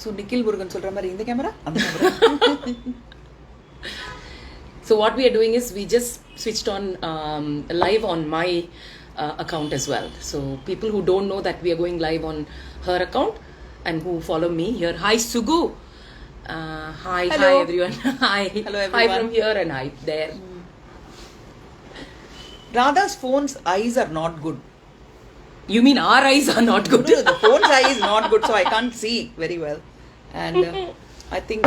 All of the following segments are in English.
So Nikhil Murugan சொல்ற மாதிரி இந்த கேமரா அந்த camera. So what we are doing is we just switched on live on my account as well. So people who don't know that we are going live on her account and who follow me here. Hi Sugu. Hi Hello. Hi everyone. Hi. Hello everyone. Hi from here and hi there. Radha's phone's eyes are not good. You mean our eyes are not good? No, the phone's eye is not good, so I can't see very well. And I think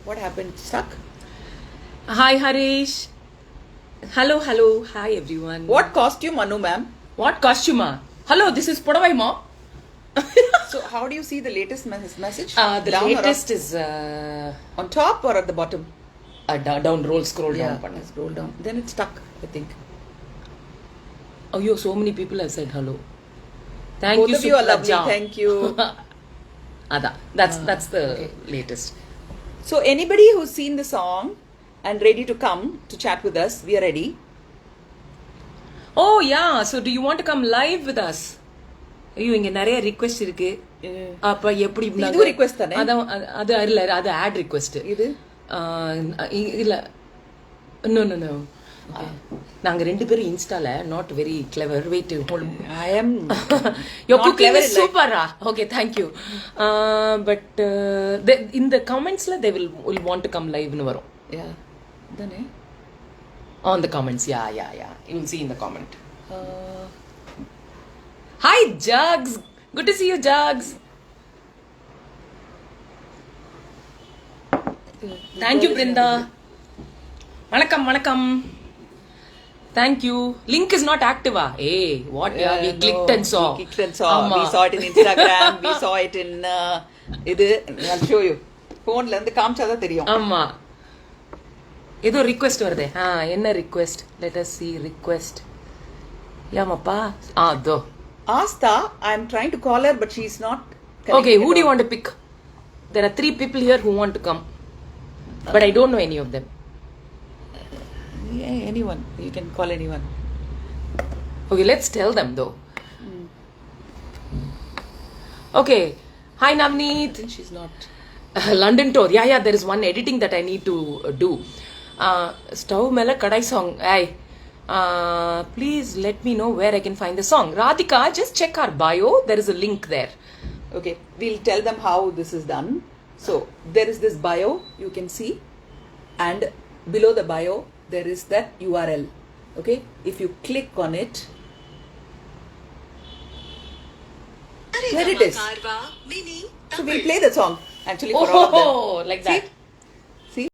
what happened? Stuck. Hi Harish. Hello. Hi everyone. What costume, Anu ma'am? What costume? Hello, this is Podavai Ma. So how do you see the latest message? The Down or latest is on top or at the bottom? down, scroll down. Yeah, scroll down. Then it's stuck, I think. Oh, so many people have said hello. Thank Both you, of you are lovely. Supraja. Thank you. That's the latest. So anybody who's seen the song and ready to come to chat with us, we are ready. Oh yeah, so do you want to come live with us? ஐயோ இங்க நிறைய request இருக்கு. அப்ப எப்படி இது request தானே? அது இல்ல அது ஆட் ரிக்வெஸ்ட். இது இல்ல நோ நாங்க ரெண்டு பேரும் இன்ஸ்டால not very clever. Wait I am your cooking is super. Okay, thank you. But in the commentsல they will want to come live னு வரும். Yeah. Dane on the comments. Yeah. You will see in the comment. Hi Jugs. Good to see you, Jugs. Thank you, Brinda. Vanakkam. Thank you. Link is not active. Hey, what? Yeah, we clicked and saw. We clicked and saw. We saw it in Instagram. We saw it in I'll show you. Phone la irundhu kaamchaada theriyum. Amma. ஏதோ request வருதே. என்ன request? Let us see request. யாமப்பா அதோ Asta, I am trying to call her but she is not. Okay, who do you want to pick? There are 3 people here who want to come, but I don't know any of them. Yeah, anyone. You can call anyone. Okay, let's tell them though. Okay, hi Navneet. She's not. London tour. Yeah, there is one editing that I need to do. Stove mela kadai song. Hey, please let me know where I can find the song. Radhika, just check our bio. There is a link there. Okay, we'll tell them how this is done. So there is this bio you can see, and below the bio there is that URL. Okay, if you click on it, there it is. So we'll play the song actually for all of them. Like that. See?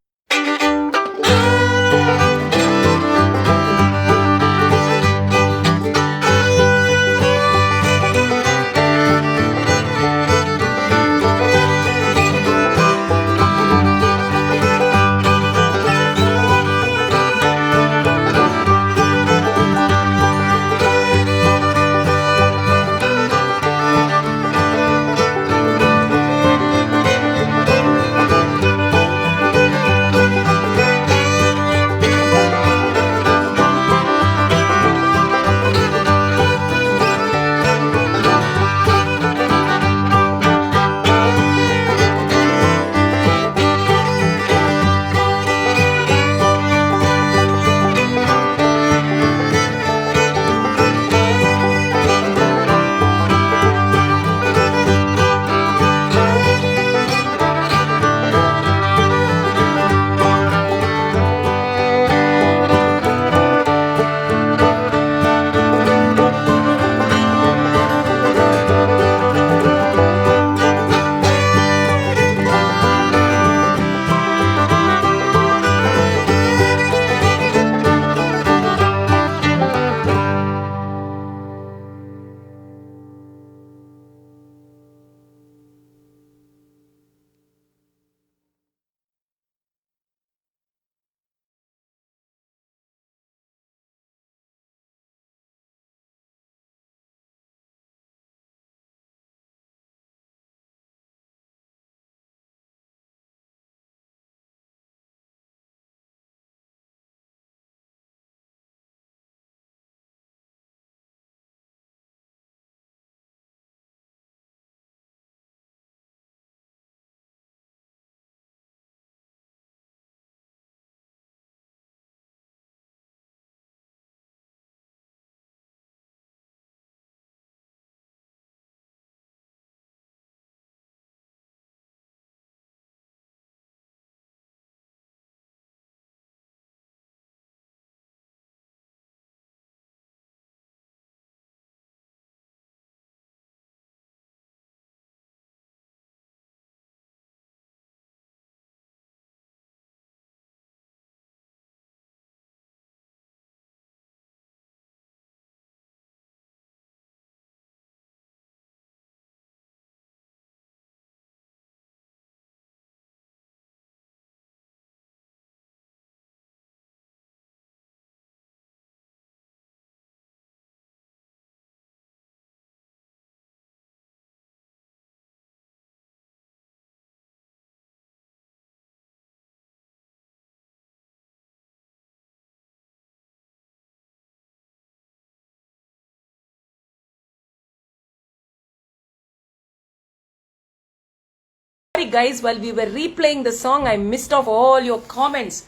Sorry guys, while we were replaying the song, I missed off all your comments.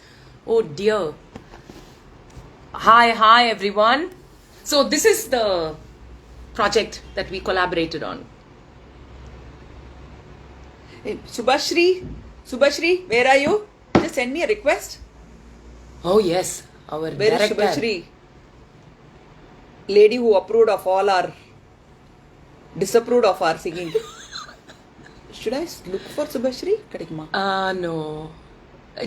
Oh dear. Hi everyone. So this is the project that we collaborated on. Hey, Subhashri, where are you? Just send me a request. Oh yes, our Where is director. Subhashri? Lady who approved of all our disapproved of our singing. Should I look for Subhashri? Kadikma. No.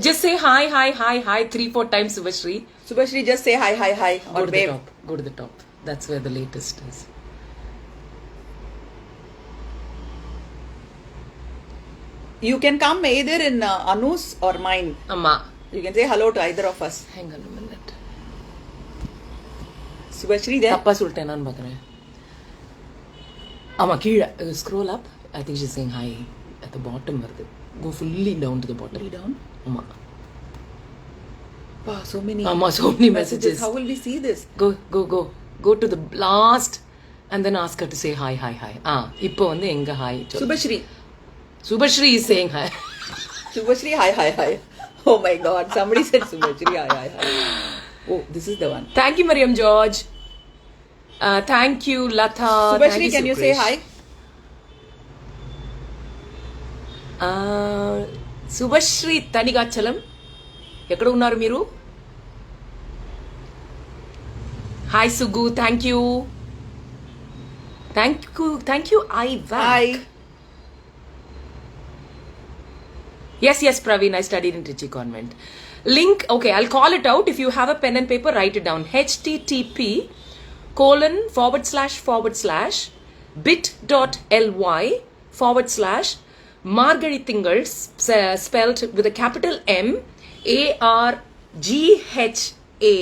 Just say hi 3-4 times, Subhashri. Subhashri, just say hi Go or to the wave. top. Go to the top. That's where the latest is. You can come either in Anu's or mine. Amma, You can say hello to either of us. hang on a minute. Subhashri there. தப்பா சொல்லிட்டேனான்னு பார்க்குறேன். ஆமா கீழே scroll up. I think she's saying hi at the bottom வருது. Go fully down to the bottom. Fully down? ஆமா. Wow, so many. ஆமா, so many messages. How will we see this? Go to the last and then ask her to say hi. இப்போ வந்து எங்க hi Subhashri is saying hi. Subhashri, hi. Oh my God, somebody said Subhashri, hi. Oh, this is the one. Thank you, Mariam George. Thank you, Latha. Subhashri, can you say hi? Subhashri Tanigachalam. ఎక్కడ ఉన్నారు మీరు? Hi Sugu, thank you. Ivan. Hi. Yes, Praveen, I studied in Trichy Convent. Link, okay, I'll call it out. If you have a pen and paper, write it down. http://bit.ly/Margari Tingal, spelled with a capital M, ARGHAZHI,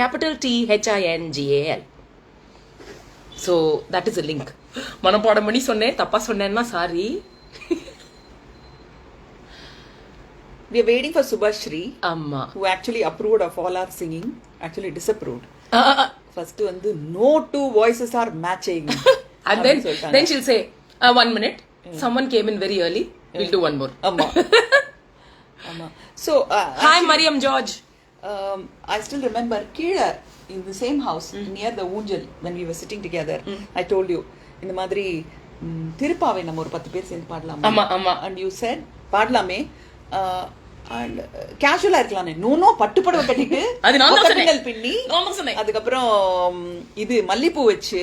capital THINGAL. So, that is a link. மனப்பாடம் பண்ணி சொன்னேன், தப்பா சொன்னேன்னா sorry. We are waiting for Subhashri, Amma. who actually approved of all our singing, actually disapproved. First வந்து no two voices are matching. And then she'll say, 1 minute. Someone came in very early. We'll do one more. Amma. So, Hi, Mariam George. I still remember Kira in the same house near the Unjal when we were sitting together. I told you, இந்த மாதிரி திருப்பாவை நம்ம ஒரு 10 பேர் சேர்ந்து பாடலாமா? ஆமா. And you said பாடலாமே and கேஷுவலா இருக்கலானே. No பட்டு புடவை கட்டிட்டு அது நான் தான் சொன்னேன். பின்னி நான் சொன்னேன். அதுக்கப்புறம் இது மல்லிப்பூ வச்சு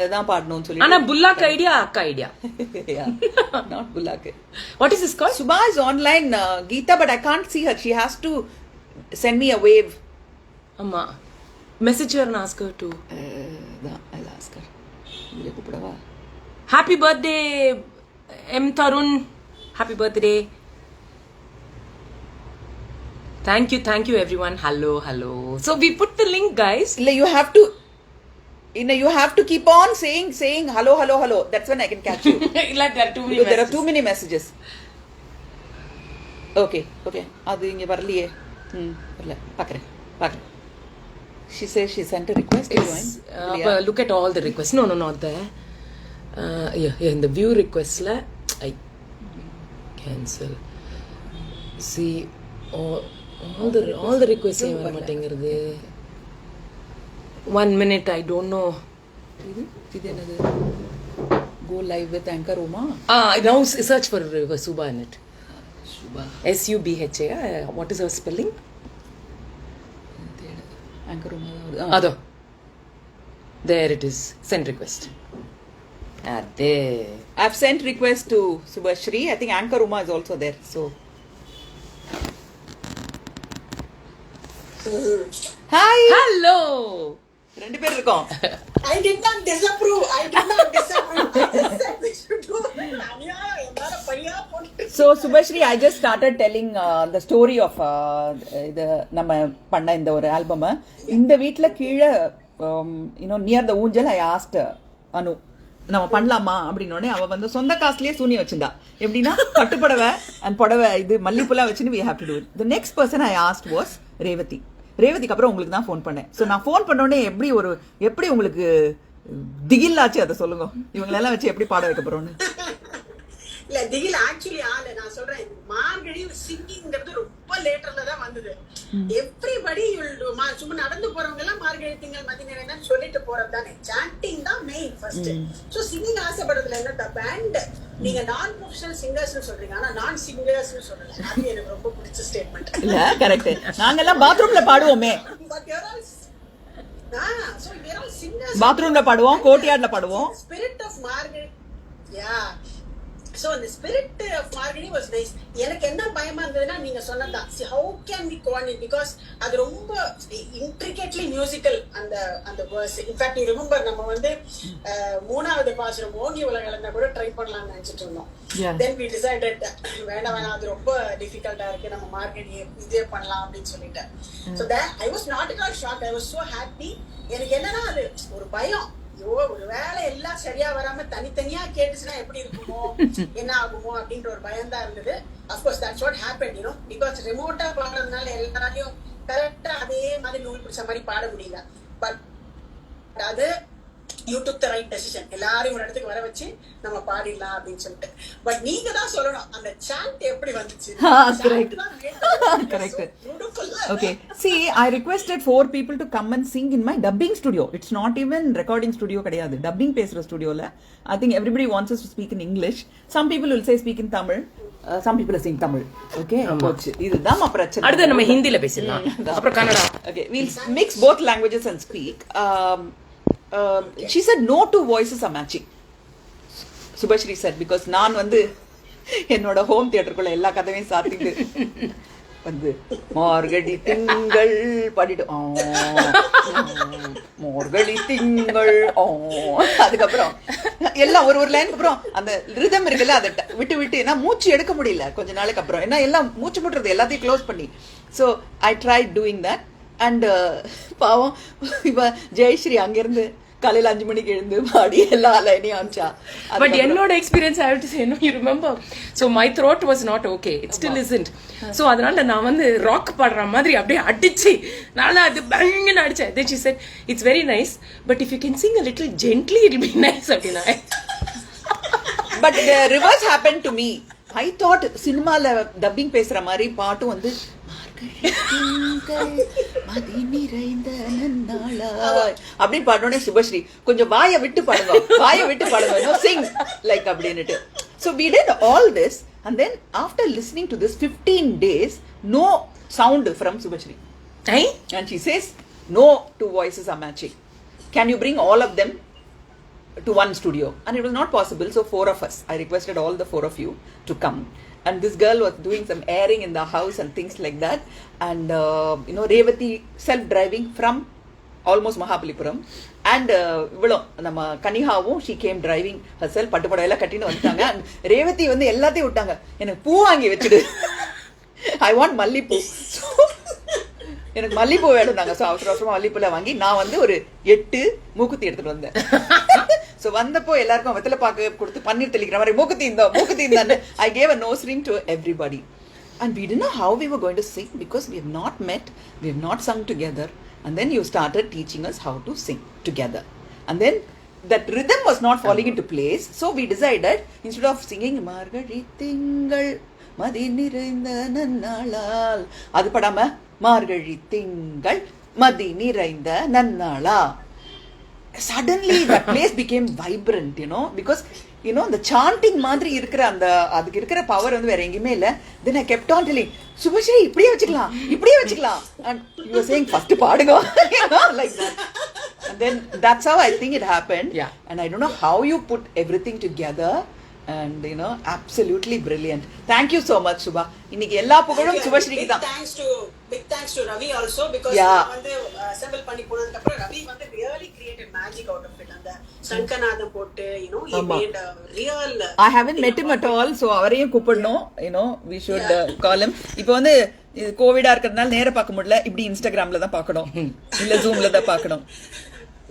அதான் பாடணும்னு சொல்லி. ஆனா புல்லாக் ஐடியா அக்கா idea. Not Bulak. What is this called? Subha is online, Geeta, but I can't see her. She has to send me a wave. Amma. Message her and ask her to. I'll ask her. Mujhe kupdava. Happy birthday, M. Tarun. Happy birthday. Thank you everyone. Hello. So we put the link, guys. You have to keep on saying hello. That's when I can catch you. Like there are too many Because there are messages. too many messages. Okay. அது இங்க வரலையே. வரல. பார்க்கறேன். She says she sent a request to join. But look at all the requests. No, not there. Yeah, in the view requests la I cancel. See all the requests வர மாட்டேங்குது. 1 minute, I don't know. இது என்னது? Go live with Anchor Uma. Now search for Subha in it. Subha. SUBHA. What is her spelling? Anchor Uma. Ado. There it is. Send request. There. I've sent request to Subhashri. I think Anchor Uma is also there. So. Hi. Hello. ரெண்டு பேர் இருக்கோம். I did not disapprove. I just said we should do it. So Subhashri, I just started telling the story of இது நம்ம பண்ண இந்த ஒரு album. இந்த வீட்ல கீழே near the ஊஞ்சல் I asked Anu நம்ம பண்ணலாமா அப்படின்னோடனே அவ வந்து சொந்த காசுலயே சூனியம் வச்சிருந்தா. எப்படின்னா பட்டுப்புடவை and புடவை இது மல்லிப்பூலாம் வச்சுன்னு we have to do it. The next person I asked was ரேவதிக்கு அப்புறம் உங்களுக்கு தான் ஃபோன் பண்ணேன். ஸோ நான் ஃபோன் பண்ணோடனே எப்படி உங்களுக்கு திகில்லாச்சு அதை சொல்லுங்க. இவங்களெல்லாம் வச்சு எப்படி பாட வைக்க போறோம்னு. இல்ல திகில் ஆக்சுவலி நான் சொல்றேன் மார்கழி சிங்கிங்கிறது ரொம்ப லேட்டர்ல தான் வந்தது. எவ்ரிபடி சும்மா நடந்து போறவங்க எல்லாம் மார்கழி திங்கள் மதி நிறைந்தான்னு சொல்லிட்டு போறது தானே. சாண்டிங் தான் மெயின் ஃபர்ஸ்ட். சோ சிங்கிங் ஆசைப்படுறதுல என்ன பேண்ட் நீங்க நான் ப்ரொஃபஷனல் சிங்கர்ஸ் சொல்றீங்க, ஆனா நான் சிங்கர்ஸ் சொல்லல. அது எனக்கு ரொம்ப பிடிச்ச ஸ்டேட்மெண்ட். இல்ல கரெக்ட், நாங்க எல்லாம் பாத்ரூம்ல பாடுவோமே. பாத்ரூம்ல பாடுவோம், கோர்ட்யார்ட்ல பாடுவோம். Spirit of Margazhi, yeah. So the spirit of Margazhi was nice. எனக்கு என்ன பயமா இருந்ததுன்னா நீங்க சொன்னதா, see how can we coordinate, because அது ரொம்ப intricately musical அந்த verse. In fact you remember நம்ம வந்து மூணாவது பாசுரம் ஓங்கி உலகளந்தா கூட ட்ரை பண்ணலாம்னு நினைச்சிட்டு இருந்தோம். Then we decided வேணாம் அது ரொம்ப டிஃபிகல்ட்டா இருக்கு, நம்ம மார்கழி இதே பண்ணலாம் அப்படின்னு சொல்லிட்டு. So that I was not at all shocked, I was so happy. எனக்கு என்னன்னா அது ஒரு பயம், ஒரு வேலை எல்லாம் சரியா வராம தனித்தனியா கேட்டுச்சுன்னா எப்படி இருக்குமோ என்ன ஆகுமோ அப்படின்ற ஒரு பயம் தான் இருந்தது. Of course that's what happen, you know, because ரிமோட்டா பாடுறதுனால எல்லாரையும் கரெக்டா அதே மாதிரி நூல் பிடிச்ச மாதிரி பாட முடியல. பட் அது you took the right decision, எல்லாரையும் ஒரு இடத்துக்கு வர வச்சு நம்ம பாடிடலாம் அப்படின்னு சொல்லிட்டு. பட் நீங்க தான் சொல்லணும் அந்த சாண்ட் எப்படி வந்துச்சு. Correct. Okay. See, I requested 4 people to come and sing in my dubbing studio. It's not even recording studio kadiyadu. Dubbing pesra studio la. I think everybody wants us to speak in English. Some people will say speak in Tamil. Some people are saying Tamil. Okay. இதுதான் பிரச்சனை. அடுத்து நம்ம ஹிந்தில பேசலாம், அப்புறம் Kannada. Okay, we'll mix both languages and speak. She said no two voices are matching. Subhashri said, because நான் வந்து என்னோட ஹோம் தியேட்டருக்குள்ள எல்லா கதவையும் சாத்திட்டு வந்து மார்கழி திங்கள் பாடிட்டு மார்கழி திங்கள் அதுக்கப்புறம் எல்லாம் ஒரு லைனுக்கு அப்புறம் அந்த ரிதம் இருக்குல்ல அதை விட்டு விட்டு ஏன்னா மூச்சு எடுக்க முடியல கொஞ்ச நாளுக்கு அப்புறம், ஏன்னா எல்லாம் மூச்சு முட்டுறது எல்லாத்தையும் க்ளோஸ் பண்ணி. So I try doing that. And பாவம் இவ ஜெயஸ்ரீ அங்கிருந்து காலையில் 5 மணிக்கு எழுந்து பாடி எல்லா லைனையும் அனுப்பிச்சா. பட் என்னோட experience I have to say, you remember, so my throat was not okay, it still isn't. So அதனால நான் வந்து ராக் பாடுற மாதிரி அப்படியே அடிச்சு நல்லா அது பயங்கன்னு அடிச்சேன். Then she said it's very nice, but if you can sing a little gently it be nice அப்படின்னா. But the reverse happen to me. I thought சினிமால டப்பிங் பேசுற மாதிரி பாட்டும் வந்து அப்படின்னு பாடனே சுபஸ்ரீ கொஞ்சம் வாயை விட்டு பாடுங்க சிங் லைக் அப்படின்னுட்டு. So we did all this and then after listening to this 15 days no sound from Subhashri. And she says no two voices are matching. Can you bring all of them to one studio? And it was not possible, so 4 of us, I requested all the 4 of you to come. And this girl was doing some airing in the house and things like that. And you know, Revati self-driving from almost Mahabalipuram. And இவ்வளோ நம்ம கனிகாவும் she came driving herself, பட்டு படம் எல்லாம் கட்டின்னு வந்துட்டாங்க. And Revathi வந்து எல்லாத்தையும் விட்டாங்க, எனக்கு பூ வாங்கி வச்சுடு, I want மல்லிப்பூ, எனக்கு மல்லிப்பூ வேணும் நாங்க. ஸோ அவசரமா மல்லிப்பூல வாங்கி நான் வந்து ஒரு 8 மூக்குத்தி எடுத்துட்டு வந்தேன். ஸோ வந்தப்போ எல்லாருக்கும் வெத்தலை பாக்கு கொடுத்து பன்னீர் தெளிக்கிற மாதிரி மூக்குத்தி இருந்தான்னு I gave a nose ring to everybody. And we didn't know how we were going to sing because we have not met, we have not sung together. And then you started teaching us how to sing together. And then that rhythm was not falling into place. So we decided, instead of singing மார்கழி திங்கள் மதி நிறைந்த நன்னாளால், அது படாம மார்கழி திங்கள் மதி நிறைந்த நன்னாளா. Suddenly that place became vibrant, you know, because you know the chanting மாதிரி இருக்கிற அந்த அதுக்கு இருக்கிற பவர் வந்து வேற எங்கேயுமே இல்ல. Then I kept on telling Subhashri இப்படியே வச்சுக்கலாம் and you were saying first பாடுங்க, you know, like that. And then that's how I think it happened. Yeah. And I don't know how you put everything together. And you know, absolutely brilliant. Thank you so much, Subha. இன்னைக்கு எல்லா புகழும் சுபஸ்ரீக்கு தான். Big thanks to Ravi also, because வந்து assemble பண்ணி போனதுக்கு அப்புறம் Ravi வந்து really created magic out of it. அந்த சங்கநாதம் போட்டு, you know, he made a real. I haven't met him at all, so அவரையும் கூப்பிடணும், you know, we should call him. இப்போ வந்து கோவிடா இருக்கிறதுனால நேரா பார்க்க முடியல, இப்படி இன்ஸ்டாகிராம்ல தான் பார்க்கணும் இல்ல ஜூம்ல தான் பார்க்கணும்.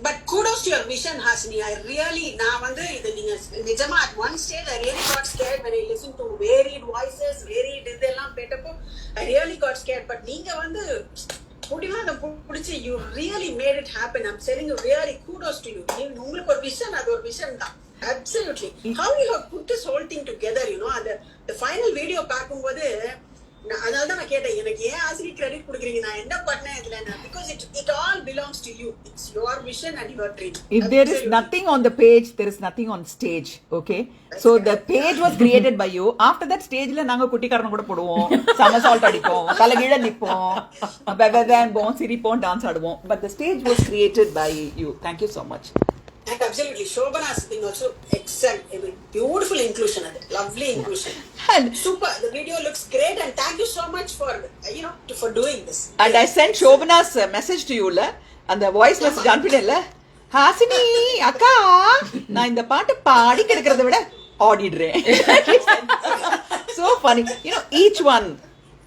But kudos to your vision, Hasini. I really, நான் வந்து இது நீங்க நிஜமா at one stage I really got scared when I listened to varied voices, varied இதெல்லாம் கேட்டப்போ I really got scared. But நீங்க வந்து புடிவாத புடிச்சு you really made it happen. I'm telling you, really kudos to you. உங்களுக்கு ஒரு vision, அது ஒரு vision தான். Absolutely. How you have put this whole thing together, you know, and the final video பார்க்கும்போது அதனால தான் நான் கேட்டேன் எனக்கு ஏன் ஆசிரி கிரெடிட் கொடுக்குறீங்க நான் என்ன பண்ணேன் இதுல because it all belongs to you. It's your vision and your dream. If there is nothing on the page, there is nothing on stage. Okay, so the page was created by you. After that stage la நாங்க குட்டிக்காரன கூட போடுவோம், somersault அடிப்போம், தலைகீழ நிப்போம், வெவதான் போம், சிரிப்போம், dance ஆடுவோம். But the stage was created by you. Thank you so much. And absolutely, Shobana's thing also excellent. I mean, beautiful inclusion, lovely inclusion. And super. The video looks great, and thank you so much for for doing this. And I sent Shobana's message to you la, and the voice message அனுப்பினேன்ல, Hasini அக்கா நான் இந்த பாட்டு பாடி கிடக்கிறத விட ஆடிடுறேன். So funny, you know, each one,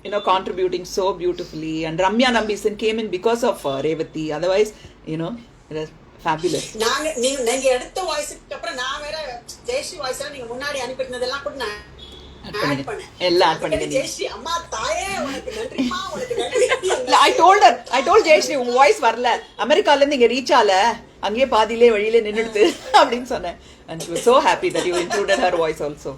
you know, contributing so beautifully. And Ramya Nambison came in because of Revathi. Otherwise, you know, it was fabulous. நீங்க எடுத்த வாய்ஸ்க்கு அப்புறம் நான் வேற ஜெயஸ்ரீ வாய்ஸ் நீங்க முன்னாடி அனுப்பிட்டதெல்லாம் கூட நான் ஆட் பண்ணேன். எல்லாம் ஆட் பண்ணிட்டேன். ஜெயஸ்ரீ அம்மா தாயே உனக்கு நன்றிமா உனக்கு நன்றி. I told Jayashree உங்க வாய்ஸ் வரல, அமெரிக்கால இருந்து இங்க ரீச் ஆல, அங்கேயே பாதியிலே வழியிலே நின்னுடுது அப்படின்னு சொன்னேன். And she was so happy that you included her voice also.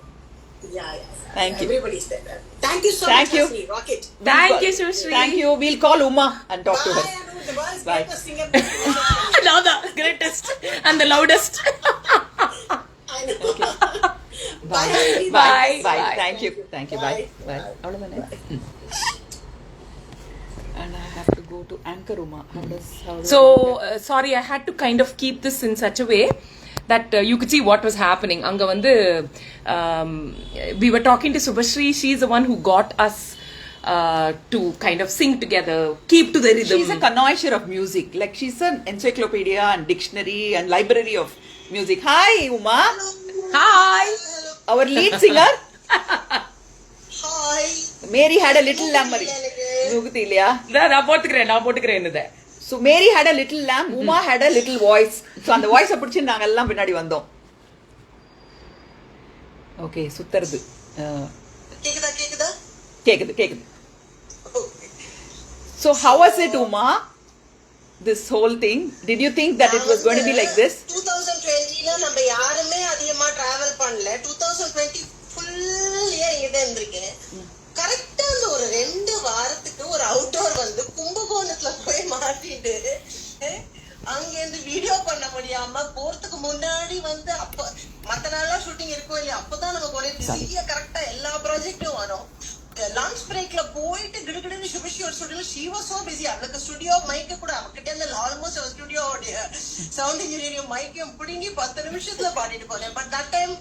Yeah. Thank you. Everybody's there. Thank you so Thank much, you. Hasni. Rock it. Thank you, Sushri. Thank you. We'll call Uma and talk to her. Bye, Anu, the world's Bye. greatest singer. Now the greatest and the loudest. I know. Bye. Hasni. Bye. Bye. Thank you. Bye. அவ்வளவுதானே? And I have to go to anchor Uma. How do So sorry, I had to kind of keep this in such a way that you could see what was happening. Anga vandu we were talking to Subhashri. She's the one who got us to kind of sing together, keep to the rhythm. She's a connoisseur of music. Like she's an encyclopedia and dictionary and library of music. Hi, Uma. Hi. Our lead singer. Hi. Mary had a little lamb. Nuguthu இல்லையா? நான் போட்டுக்கிறேன் இதை. So Mary had a little lamb, Uma had a little voice. So அந்த வாய்ஸை பிடிச்சி நாங்க எல்லாம் பின்னாடி வந்தோம். Okay, சுத்தறது. கேக்குதா? கேக்குது. So how was it, Uma? This whole thing? Did you think that it was going to be like this? 2020ல நம்ம யாருமே அதிகமா டிராவல் பண்ணல. 2020 ஃபுல் இயர் இங்க இருந்திருக்கேன். கரெக்டா அந்த ஒரு 2 வாரத்துக்கு ஒரு அவுட்டோர் வந்து கும்பகோணத்துல போய் மாட்டிட்டு அங்க இருந்து வீடியோ பண்ண முடியாம போறதுக்கு முன்னாடி வந்து அப்ப மத்த நாளா ஷூட்டிங் இருக்கும் இல்லையா அப்பதான் நம்ம கொண்டு பிஸியா கரெக்டா எல்லா ப்ராஜெக்டும் வரும். லஞ்ச் பிரேக்ல போயிட்டு கிடுகிடுன்னு சுபிஷி ஒரு ஸ்டுடியோல ஷீ வாஸ் சோ பிஸி. அவளுக்கு ஸ்டுடியோ மைக்கு கூட அவகிட்ட இருந்து ஆல்மோஸ்ட் அவ ஸ்டுடியோடைய சவுண்ட் இன்ஜினியரிங் மைக்கையும் பிடிங்கி 10 நிமிஷத்துல பாடிட்டு போனேன். But that time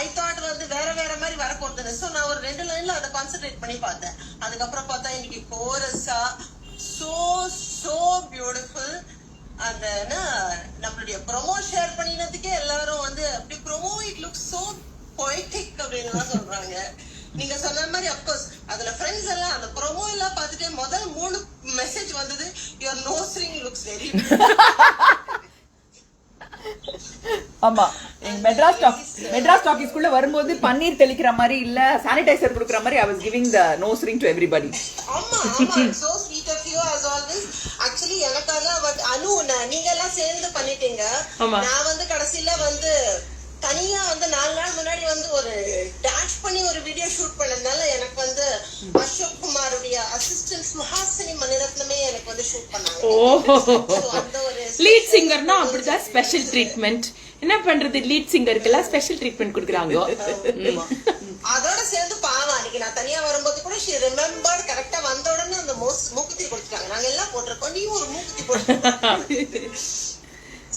I thought வந்து வேற மாதிரி வர போறது. சோ நான் ஒரு 2 லைன்ல அதை கான்சென்ட்ரேட் பண்ணி பார்த்தேன். அதுக்கப்புறம் பார்த்தா இன்னைக்கு கோரஸா சோ பியூட்டிஃபுல். அந்த நம்மளுடைய ப்ரோமோ ஷேர் பண்ணினதுக்கே எல்லாரும் வந்து அப்படி promo it looks so poetic அப்படின்னு சொல்றாங்க. நீங்க சொன்ன மாதிரி அப்கோர்ஸ் அதுல ஃப்ரெண்ட்ஸ் எல்லாம் அந்த ப்ரோமோ எல்லாம் பார்த்துட்டு முதல் 3 மெசேஜ் வந்தது your nose ring looks very. ஆமா, மெட்ராஸ் டாக்கீஸ்க்குள்ள வரும்போது பன்னீர் தெளிக்கிற மாதிரி இல்ல சானிடைசர் கொடுக்குற மாதிரி I was giving the nose ring to everybody. ஆமா so sweet of you as always. Actually எனக்காக அனு நீங்க எல்லாம் சேர்ந்து பண்ணிட்டீங்க. நான் வந்து கடைசியில வந்து தனியா வந்து 4 நாள் முன்னாடி வந்து ஒரு டான்ஸ் பண்ணி ஒரு வீடியோ ஷூட் பண்ணதுனால எனக்கு வந்து அசோக் குமாருடைய அசிஸ்டன்ட் சுஹாசினி மணிரத்னமே எனக்கு வந்து ஷூட் பண்ணாங்க. அந்த ஒரு லீட் சிங்கர்னா அப்படிதான் ஸ்பெஷல் ட்ரீட்மெண்ட். என்ன பண்றது, லீட் சிங்கருக்கெல்லாம் ஸ்பெஷல் ட்ரீட்மெண்ட் கொடுக்குறாங்க. அதோட சேர்ந்து பாவம் அன்னைக்கு நான் தனியா வரும்போது கூட ஷி ரிமெம்பர்ட் கரெக்டா வந்த உடனே அந்த மூக்குத்தி கொடுத்துட்டாங்க. நாங்க எல்லாம் போட்டிருக்கோம், நீ ஒரு மூக்குத்தி போட்டு.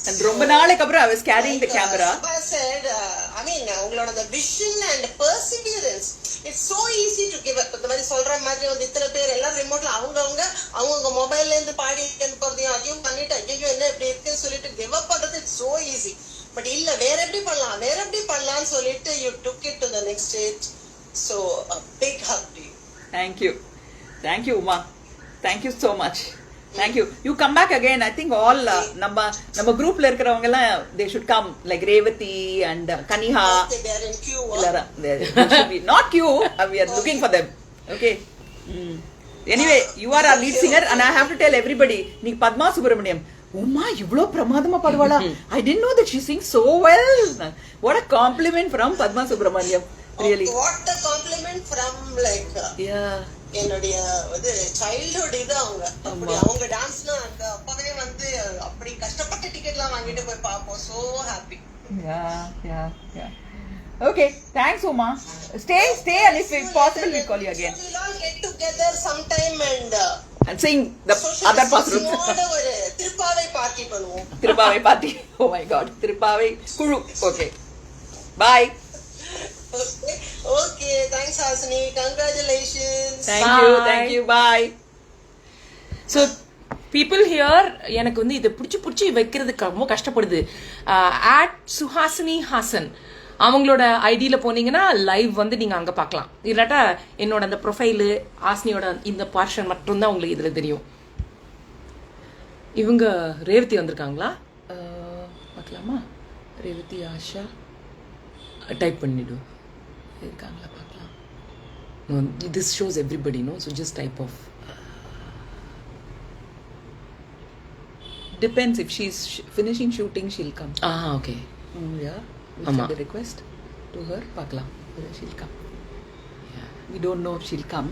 And ரொம்ப நாளைக்கு அப்புறம் I was carrying the camera. I said, I mean, உங்களோட the vision and perseverance, it's so easy to give up. இந்த மாதிரி சொல்ற மாதிரி வந்து இத்தனை பேர் எல்லாம் ரிமோட்ல அவங்க மொபைல்ல இருந்து பாடி போறதையும் அதையும் பண்ணிட்டு ஐயோ என்ன இப்படி இருக்குன்னு சொல்லிட்டு give up பண்றது it's so easy. பட் இல்ல வேற எப்படி பண்ணலாம்னு சொல்லிட்டு you took it to the next stage. So a big hug to you. Thank you Uma. Thank you so much. Thank you. You come back again. I think all நம்ம groupல இருக்கறவங்க எல்லாம் they should come, like Revathi and Kaniha. Okay, they are in queue. They should be not queue. We are looking for them. Okay. Anyway, you are our lead singer and I have to tell everybody, நீ Padma Subramaniam Uma, இவ்ளோ பிரமாதமா பாடுவாளா? I didn't know that she sings so well. What a compliment from Padma Subramaniam. Really. What a compliment from like Yeah. என்னுடைய childhood இது அவங்க அப்படி அவங்க டான்ஸ்னா அந்த அப்பவே வந்து அப்படி கஷ்டப்பட்டு டிக்கெட்லாம் வாங்கிட்டு போய் பார்ப்போம். So happy. Yeah. Okay, thanks Uma. Stay and if possible we'll call you again. We'll all get together sometime and sing the other parts. ஒரு திருப்பாவை பார்ட்டி பண்ணுவோம். Thiruppavai party. Oh my god. Thiruppavai குழு. Okay. Bye. Okay, thanks Hasini. Congratulations. Thank you. Bye. So people here எனக்கு வந்து இதை பிடிச்சி வைக்கிறதுக்கு ரொம்ப கஷ்டப்படுது. @Suhasini Hasan அவங்களோட ஐடியில போனீங்கன்னா லைவ் வந்து நீங்க அங்க பார்க்கலாம். இல்லாட்டா என்னோட அந்த ப்ரொஃபைலு ஹாசினியோட இந்த பார்ஷன் மட்டும்தான் உங்களுக்கு இதுல தெரியும். இவங்க ரேவதி வந்திருக்காங்களா? பார்க்கலாமா? ரேவதி ஆஷா டைப் பண்ணிடு. இருக்காங்களா பார்க்கலாம். No, this shows everybody, no? So just type off. Depends if she's finishing shooting, she'll come. Okay. Yeah. We'll Amma. send a request to her. பார்க்கலாம் whether she'll come. Yeah. We don't know if she'll come.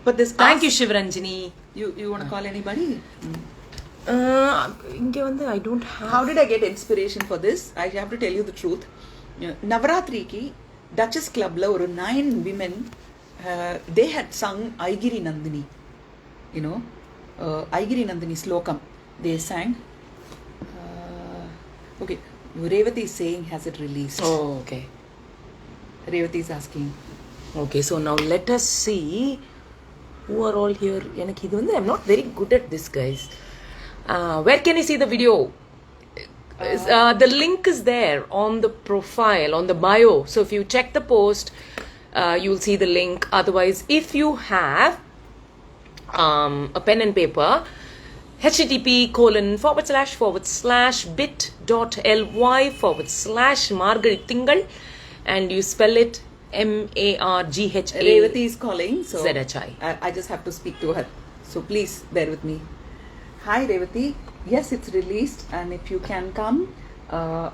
But this Thank you Shivaranjini. You want to call anybody? இங்க வந்து I don't have. How did I get inspiration for this? I have to tell you the truth. Navaratriki Duchess Club la ஒரு 9 women they had sung Aigiri Nandini. You know, Aigiri Nandini slokam they sang. Okay, Revati is saying has it released? Oh, okay. Revati is asking. Okay, so now let us see who are all here. எனக்கு இது வந்து I'm not very good at this, guys. Where can you see the video? The link is there on the profile, on the bio. So if you check the post, you'll see the link. Otherwise, if you have a pen and paper, http://bit.ly/Margaret and you spell it MARGHA. Revati is calling, so ZHI. I just have to speak to her. So please bear with me. Hi Revati. Yes, it's released, and if you can come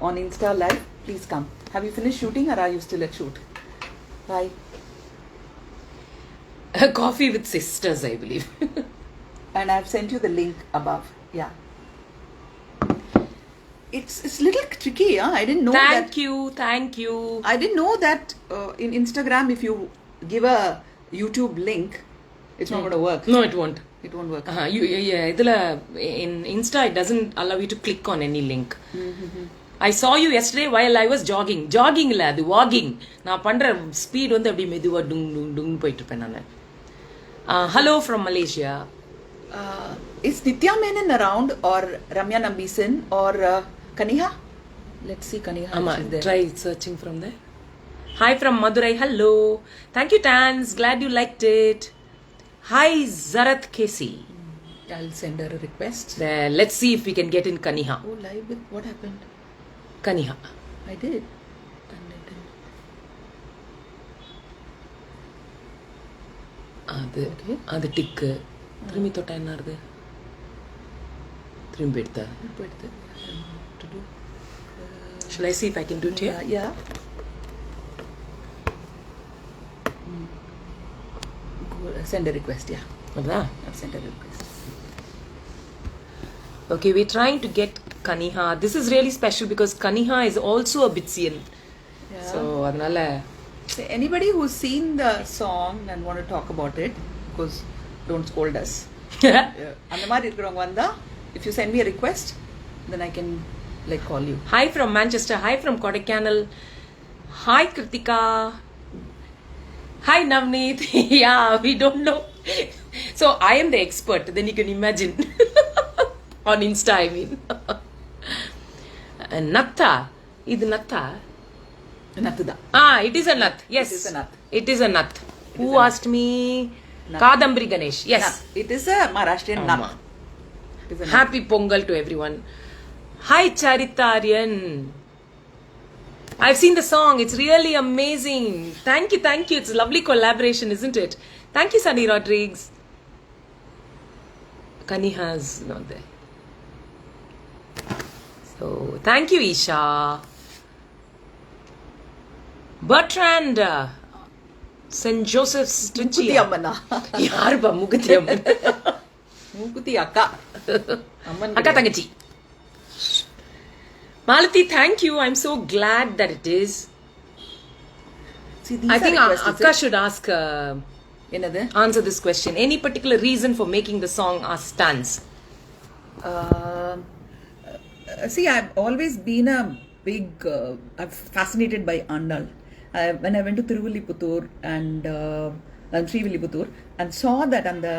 on Insta Live, please come. Have you finished shooting, or are you still at shoot? Bye. Coffee with sisters, I believe. And I've sent you the link above. Yeah. It's little tricky, huh? I didn't know that. Thank you. I didn't know that in Instagram, if you give a YouTube link, it's not going to work. No, it won't. It won't work. In Insta, it doesn't allow you to click on any link. I saw you yesterday while I was jogging. Jogging இல்ல அது walking. நான் பண்ற speed வந்து அப்படியே மெதுவா டுங் டுங் டுங் போயிட்டு இருப்பேன் நான். Hello from Malaysia. Is Nitya Menon around, or Ramya Nambisan, or Kaniha? Let's see Kaniha. She's there. Try searching from there. Hi from Madurai. Hello. Thank you, Tans. Glad you liked it. Hi, Zarat Kesi. I'll send her a request. There. Let's see if we can get in Kaniha. Oh, live with what happened? Kaniha. I did. And I didn't. அது டிக்கு திரும்பி தொட்டா என்ன ஆகுது? திரும்பி எடுத்தா. To do. Shall I see if I can do it here? Yeah. Send a request, yeah. அதான். I've sent a request. Okay, we're trying to get Kaniha. This is really special because Kaniha is also a Bitsian. Yeah. So, அதனால So anybody who's seen the song and want to talk about it, because don't scold us. அந்த மாதிரி இருக்கிறவங்க வந்தா, if you send me a request, then I can like call you. Hi from Manchester. Hi from Kodaikanal. Hi Kritika. Hi Navneet. Yeah, we don't know. So I am the expert. Then you can imagine. On Insta, I mean. Natta. Idu Natta. Nathuda. It is a nut. Yes. It is a nut. It is a nut. Who asked me? Kadambri Ganesh. Yes. Nut. It is a Maharashtrian nut. It is a nut. Happy Pongal to everyone. Hi Charitarian. I've seen the song. It's really amazing. Thank you. It's a lovely collaboration, isn't it? Thank you, Sunny Rodriguez. Kaniha's not there. Thank you, Isha. Bertrand, St. Joseph's, Mukuthi Trichy. Ammana. Yarba, Mukuthi Amman. Mukuthi Akka. Amman. Akka Tangachi. Malati, thank you. I'm so glad that it is. See, these I are think requests, Akka is it? should ask, Enadhu? answer this question. Any particular reason for making the song our stance? See, I've always been a big, I'm fascinated by Andal. When I went to Tiruvalliputtur and Srivilliputur and saw that on the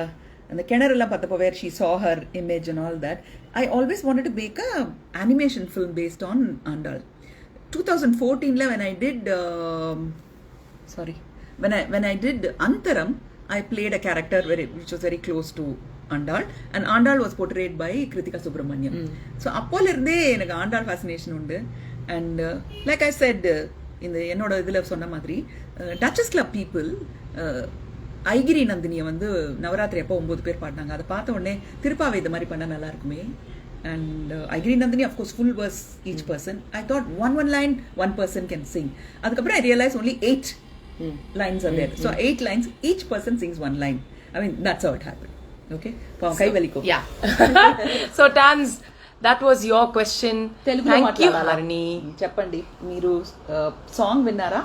Kenarilla Pathappa where she saw her image and all that, I always wanted to make a animation film based on Andal. 2014 when I did, when I did Antaram, I played a character which was very close to Andal, and Andal was portrayed by Kritika Subramaniam. So அப்போல இருந்தே எனக்கு Andal fascination உண்டு. And like I said, இந்த என்னோட இதில் சொன்ன மாதிரி duchess club people ஐகிரி நந்தினியை வந்து நவராத்திரி அப்போ 9 பேர் பாடினாங்க. அதை பார்த்த உடனே திருப்பாவை இது மாதிரி பண்ணால் நல்லா இருக்குமே. And Agiri Nandini, of course, full verse each person. I thought one line, one person can sing. Adukapra I realized only 8 lines are there. So 8 lines, each person sings 1 line. I mean, that's how it happened. Okay? Yeah. So, Tans, that was your question. Telugulo Thank you, మాట్లాడాలా? Harini. చెప్పండి, మీరు song విన్నారా?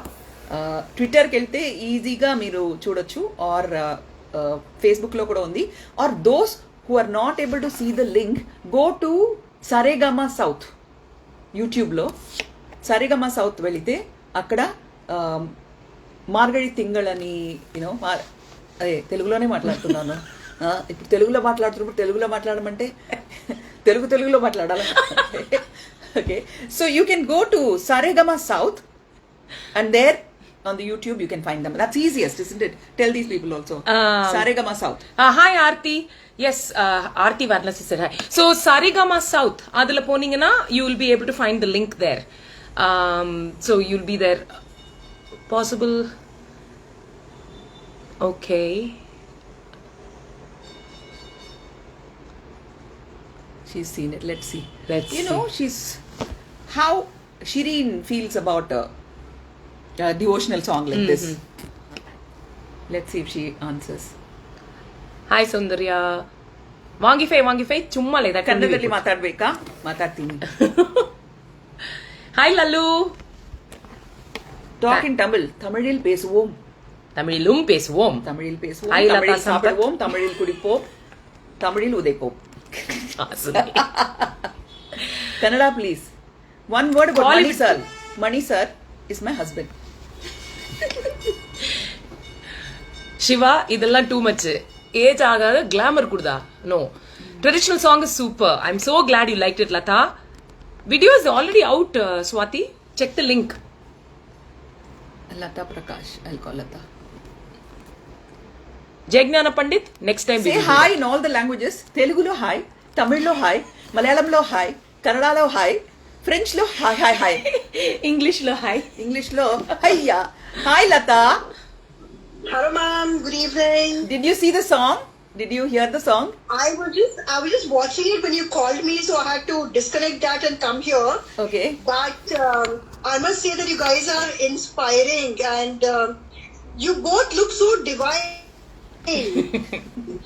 ట్విట్టర్కి వెళ్తే ఈజీగా మీరు చూడొచ్చు, are ఫేస్బుక్లో కూడా ఉంది. Or those who are not able to see the link, go to Saregama South యూట్యూబ్లో. Saregama South వెళితే అక్కడ మార్గడి తింగళ్ అని యూనో అదే తెలుగులోనే మాట్లాడుతున్నాను. ఇప్పుడు తెలుగులో మాట్లాడుతున్నప్పుడు తెలుగులో మాట్లాడమంటే తెలుగులో మాట్లాడాలి. Okay, so you can go to Saregama South and there on the YouTube you can find them. That's easiest, isn't it? Tell these people also. Saregama South. Hi, Aarti. Yes, Aarti Varnasi said hi. So, Saregama South, adula poningana, you will be able to find the link there. So, you'll be there. Possible. Okay. She's seen it. Let's see. Let's you know, she's how Shireen feels about a devotional song like this. Let's see if she answers. Hi, Sundarya. Vangifai, chumma leda. ಕನ್ನಡದಲ್ಲಿ ಮಾತಾಡ್ಬೇಕಾ? ಮಾತಾಡ್ತೀನಿ. Hi, Lalu. Talk in Tamil. தமிழில் பேசுவோம். தமிழிலும் பேசுவோம். தமிழில் பேசுவோம். Hi, Lata தமிழில் Sampath. சாப்பிடுவோம். தமிழில் குடிப்போம். தமிழில் உதைப்போம். Kannada, please. One word about Mani sir. Mani sir is my husband. Shiva, idella too much. Age agada glamour kududa. No. Traditional song is super. I'm so glad you liked it, Lata. Video is already out, Swati. Check the link. Lata Prakash. I'll call Lata. Jaignana Pandit, next time Say we will do hi that. in all the languages. Telugulo hi, Tamillo hi, Malayalamlo hi, Kannadalo hi, Frenchlo hi. English lo hi. Englishlo hiya. Hi Lata. Hello, ma'am. Good evening. Did you see the song? Did you hear the song? I was just watching it when you called me, so I had to disconnect that and come here. Okay. But I must say that you guys are inspiring, and you both look so divine.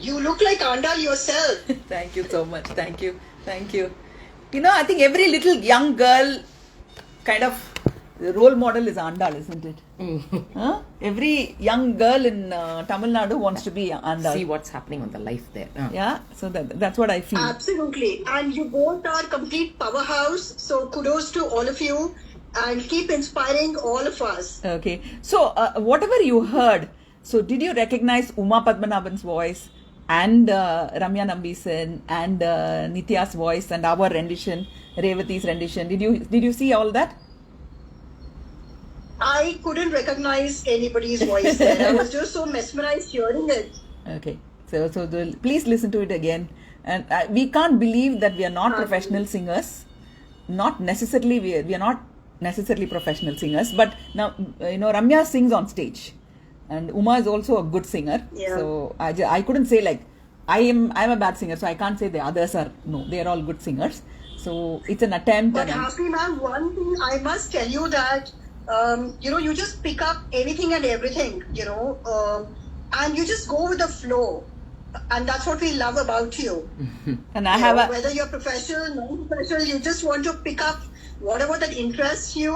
You look like Andal yourself. Thank you so much. Thank you. You know, I think every little young girl kind of role model is Andal, isn't it? Huh? Every young girl in Tamil Nadu wants to be Andal. See what's happening on the life there. Yeah, so that's what I feel. Absolutely. And you both are complete powerhouse. So kudos to all of you, and keep inspiring all of us. Okay. So, whatever you heard, so did you recognize Uma Padmanabhan's voice and Ramya Nambisen and Nitya's voice and our rendition, Revati's rendition? Did you see all that? I couldn't recognize anybody's voice there. I was just so mesmerized hearing it. Okay. So please listen to it again. And we can't believe that we are not professional singers. Not necessarily, we are not necessarily professional singers. But now, you know, Ramya sings on stage. And Uma is also a good singer. Yeah. So I couldn't say like, I'm a bad singer, so I can't say the others are, no, they are all good singers. So it's an attempt. But and Happy ma'am, one thing I must tell you that you just pick up anything and everything, and you just go with the flow, and that's what we love about you. and I have a Whether you're professional, non-professional, you just want to pick up whatever that interests you,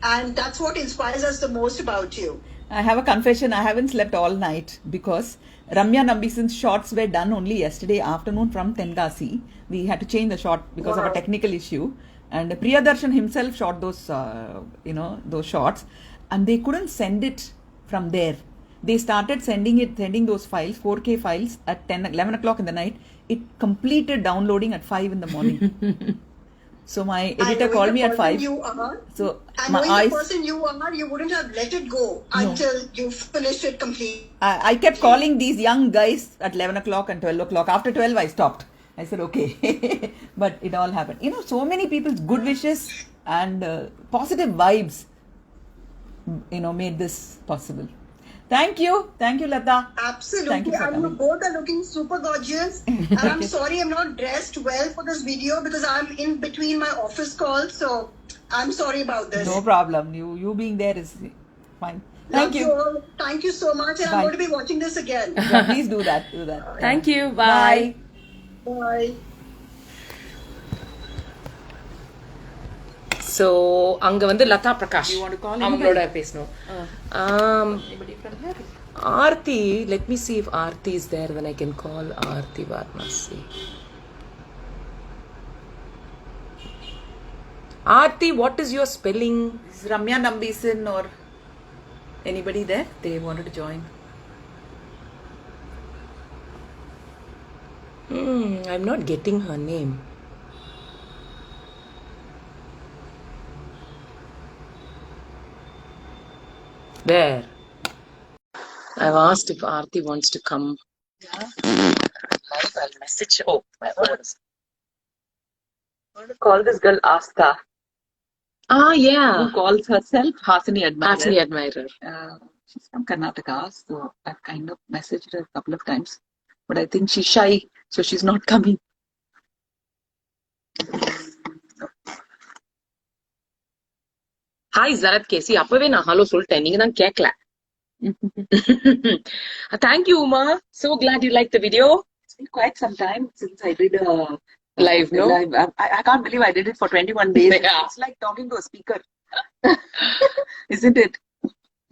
and that's what inspires us the most about you. I have a confession. I haven't slept all night because Ramya Nambisan's shots were done only yesterday afternoon from Tenkasi. We had to change the shot because of a Wow. technical issue. And Priyadarshan himself shot those, those shots, and they couldn't send it from there. They started sending those files, 4K files at 11 o'clock in the night. It completed downloading at 5 in the morning. So my And editor knowing called the me at person 5. You are, So and my knowing eyes. the person you are, you wouldn't have let it go until you finished it completely. I kept calling these young guys at 11 o'clock and 12 o'clock. After 12, I stopped. I said, okay. But it all happened. So many people's good wishes and positive vibes, made this possible. Thank you. Thank you, Lata. Absolutely. Thank you for And you coming. both are looking super gorgeous. And I'm sorry I'm not dressed well for this video because I'm in between my office calls. So I'm sorry about this. No problem. You being there is fine. Love Thank you. all. Thank you so much. And Bye. I'm going to be watching this again. Yeah, please do that. Do that. Thank you. Bye. Bye. So அங்க வந்து Latha Prakash You want to call அவங்களோட பேசணும். Anybody from here? Aarti, let me see if Aarti is there, then I can call Aarti Varanasi. Aarti, what is your spelling? Is Ramya Nambisan or anybody there? They wanted to join. I'm not getting her name. There. I've asked if Aarti wants to come. Yeah. Live, I'll message. Oh, my words. I want to call this girl Asta, Ah, yeah. who calls herself Hasini Admirer. Hasini Admirer. She's from Karnataka, so I've kind of messaged her a couple of times. But I think she's shy, so she's not coming. Hi ஜரத் கேசி அப்பவே நான் hello சொல்லிட்டேன் நீங்க தான் கேட்கல thank you Uma so glad you like the video It's been quite some time since I did a Live, no? live. I can't believe I did it for 21 days. Yeah. It's like talking to a speaker, isn't it?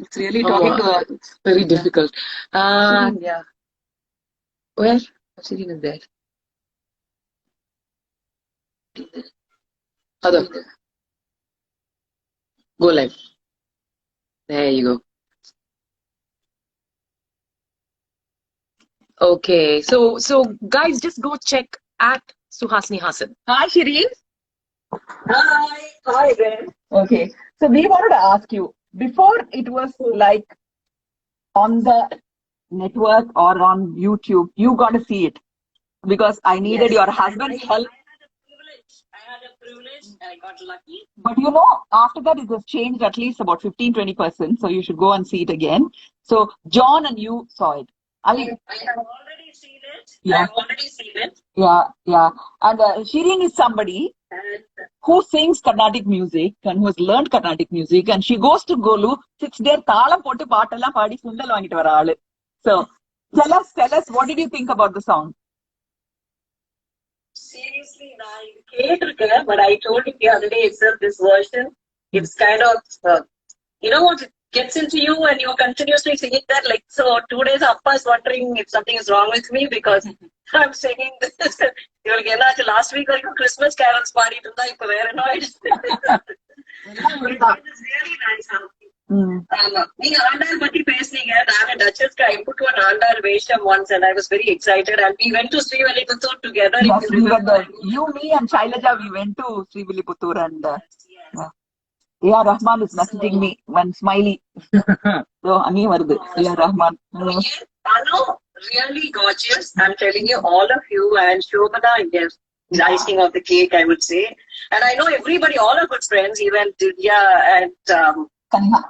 It's really talking to a. Very difficult Yeah. Where Shirin is there அதோ go live there you go okay so guys just go check at Suhasini Hasan. Hi, Shireen. Hi. Hi, Ben. Okay. So we wanted to ask you, before it was like on the network or on YouTube, you got to see it because I needed your husband's help. I had a privilege. I got lucky. But after that, it has changed at least about 15-20%. So you should go and see it again. So John and you saw it. I mean, I have already seen it. Yeah. I've already seen it. yeah. And Shireen is somebody And who sings Carnatic music and who has learned Carnatic music, and she goes to Golu, sits there, taalam pottu paatella paadi sundal vaangittu vara aalu. So tell us, what did you think about the song? seriously, but I told you the other day itself, this version, it's kind of, what, it gets into you and you're continuously singing that. Like, so 2 days, Appa is wondering if something is wrong with me because I'm singing this. You'll get that last week, like a Christmas carols party, இப்போ வேற annoyed. It's really nice. நீங்க ஆண்டாள் பத்தி பேசுனீங்க. நான் டச்சஸ்க்கு I put one Andal வேஷம் once and I was very excited and we went to Srivilliputturu together. Yes, we were there. You, me, and Shailaja, we went to Srivilliputturu and A.R. Rahman is messaging me one smiley. So Ani varudhu A.R. Rahman. Anu, really gorgeous. I'm telling you, all of you and Shobana, yes, the icing of the cake, I would say. And I know everybody, all our good friends, even Divya and Kanya.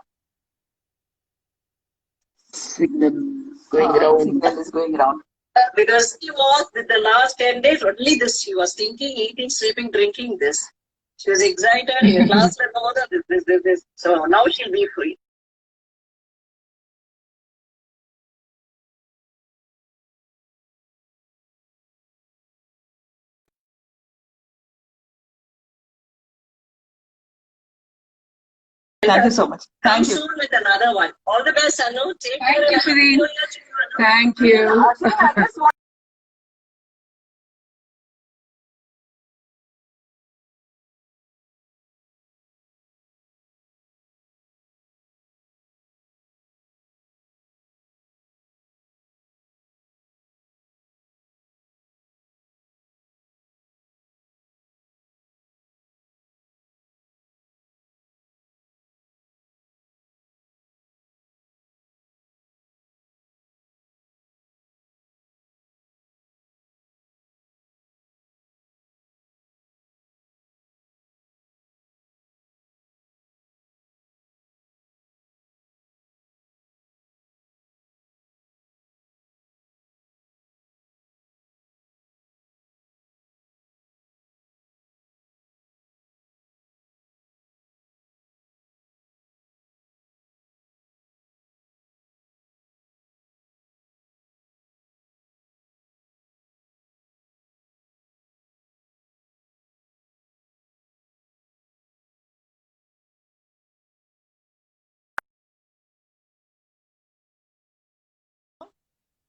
Signal going around. Signal is going around. Because she was, the last 10 days, only this, she was thinking, eating, sleeping, drinking this. She was excited, in the class, this. So now she'll be free. Thank you so much. Come Thank you. soon with another one. All the best, Anu. Take care. Thank you, Shireen. Anu. Thank you. I just want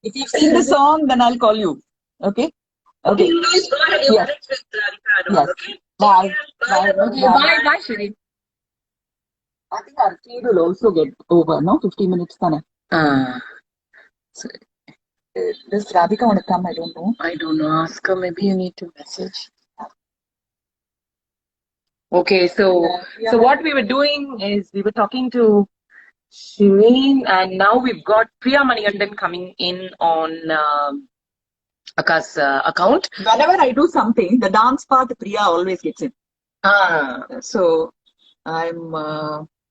if you sing the song, then I'll call you. Okay? Okay. You guys go ahead. You Yes. connect with Ricardo. Yes. Okay? Bye. Bye. Bye. Okay, bye, Shireen. I think our feed will also get over, no? 50 minutes. Tane. So, Does Radhika want to come? I don't know. I don't know. Ask her. Maybe you need to message. Okay, so what we were doing is we were talking to Shireen, and now we've got Priya Manigandan coming in on Aka's account. Whenever I do something, the dance part, Priya always gets in. So I'm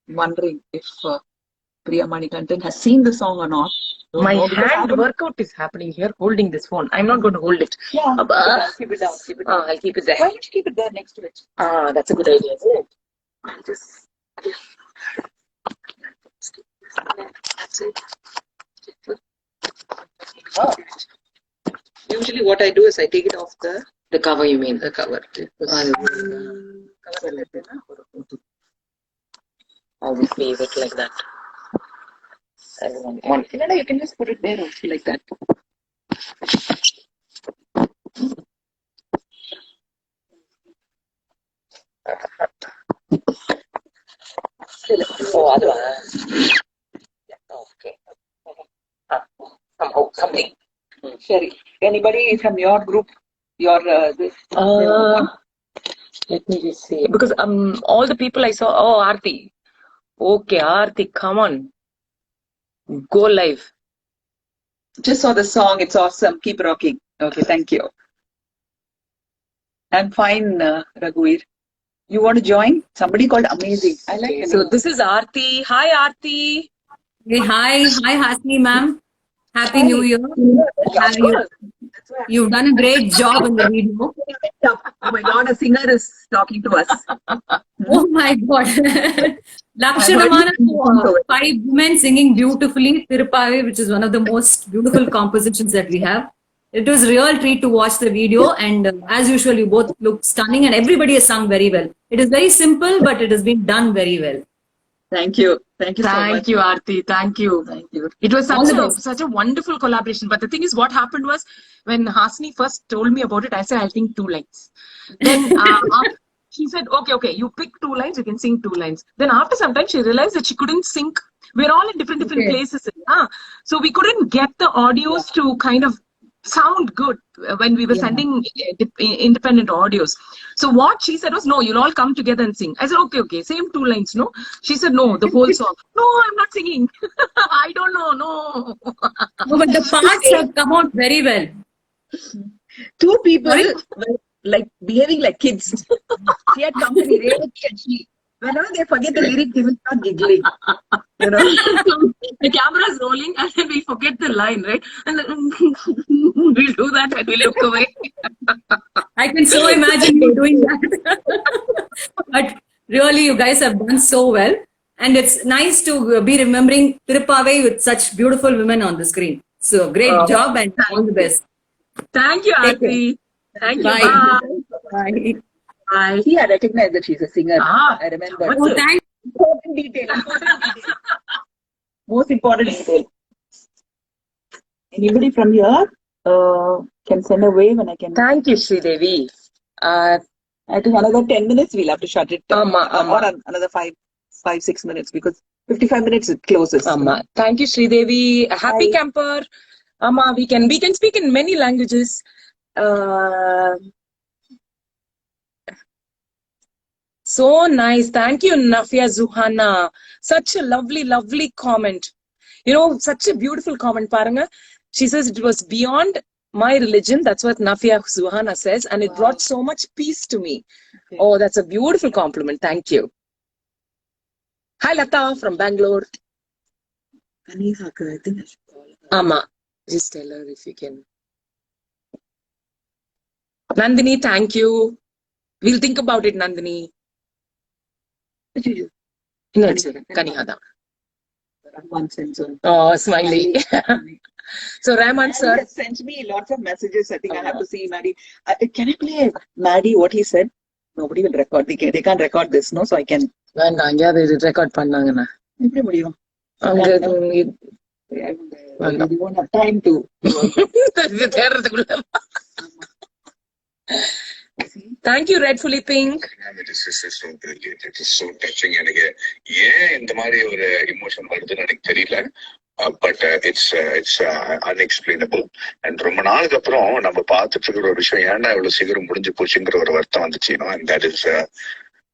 wondering if Priya Manikantan has seen the song or not. Don't My know, because I hand don't- workout is happening here, holding this phone. I'm not going to hold it. Yeah. Abba. Keep it down. Keep it down. I'll keep it there. Why don't you keep it there next to it? That's a good idea, isn't it? I'll just. That's it. Usually what I do is I take it off the cover, you mean? The cover. I'll just leave it like that. One. No, you can just put it there also like that. Oh, okay. Somehow, something. Sherry, anybody from your group, your this? Let me just see. Because all the people I saw. Oh, Aarti. Okay, Aarti, come on. Go live. Just saw the song. It's awesome. Keep rocking. Okay, thank you. I'm fine, Raghuveer. You want to join? Somebody called Amazing. I like Okay, the so name. this is Aarti. Hi, Aarti. Hey, hi, Hasni ma'am. Happy Hi. New Year. Have you, That's why you've done a great job in the video. oh my God, a singer is talking to us. Oh my God. Lakshanamana, five women singing beautifully Tiruppavi, which is one of the most beautiful compositions that we have. It was a real treat to watch the video, and as usual, you both look stunning, and everybody has sung very well. It is very simple, but it has been done very well. Thank you. Thank you so much. Thank you, Aarti. Thank you. Thank you. It was All the best. such a wonderful collaboration. But the thing is, what happened was when Hasni first told me about it, I said, I'll think 2 lines. Then she said, okay, you pick 2 lines, you can sing 2 lines. Then after some time, she realized that she couldn't sync. We're all in different Okay. places. So we couldn't get the audios to kind of sound good when we were sending independent audios. So what she said was, no, you'll all come together and sing. I said, okay, same 2 lines, no? She said, no, the whole song. No, I'm not singing. I don't know, no. No, but the parts have come out very well. 2 people Sorry? were like behaving like kids. She had company, Revati and she. Whenever they forget the lyrics, they will start giggling. The camera is rolling and then we forget the line, right? And then we'll do that and we'll look away. I can so imagine you doing that. But really, you guys have done so well. And it's nice to be remembering Tirupavai with such beautiful women on the screen. So great job and all the best. Thank you, Take care. Aarti. Thank you. Bye. Bye. Bye. Bye. See, I recognize that she's a singer. Ah, I remember. Oh, thanks. Important detail. Most important detail. Anybody from here can send a wave and I can. Thank you, Sridevi. I think another 10 minutes we'll have to shut it. Amma. Or another 5-6 minutes because 55 minutes it closes. Thank you, Sridevi. Happy Bye. camper. Amma, we can speak in many languages. So nice. Thank you, Nafia Zuhana. Such a lovely comment. You know, such a beautiful comment, Paranga. She says it was beyond my religion. That's what Nafia Zuhana says. And it brought so much peace to me. Okay. Oh, that's a beautiful compliment. Thank you. Hi, Lata from Bangalore. I think I should call her. Amma, just tell her if you can. Nandini, thank you. We'll think about it, Nandini. No, it's Kanihada. One sense on. Oh, smiley. So, Rahman Maddie sir. has sent me lots of messages. I think I have to see Maddie. Can I play Maddie what he said? Nobody will record. They can't record this, no? So I can. வேண்டாம் எங்கேயாவது record பண்ணாங்கண்ணா எப்படி முடியும்? அங்க We won't have time to. தேடுறதுக்குள்ள Thank you, Redfully Pink. It is so brilliant. It is so touching. எனக்கு ஏன் இந்த மாதிரி ஒரு இமோஷன் வருதுன்னு எனக்கு தெரியல. But it's unexplainable. அண்ட் ரொம்ப நாளுக்கு அப்புறம் நம்ம பார்த்துட்டு இருக்கிற ஒரு விஷயம் ஏன்டா இவ்வளவு சீக்கிரம் முடிஞ்சு போச்சுங்கிற ஒரு வருத்தம் வந்துச்சு. And that is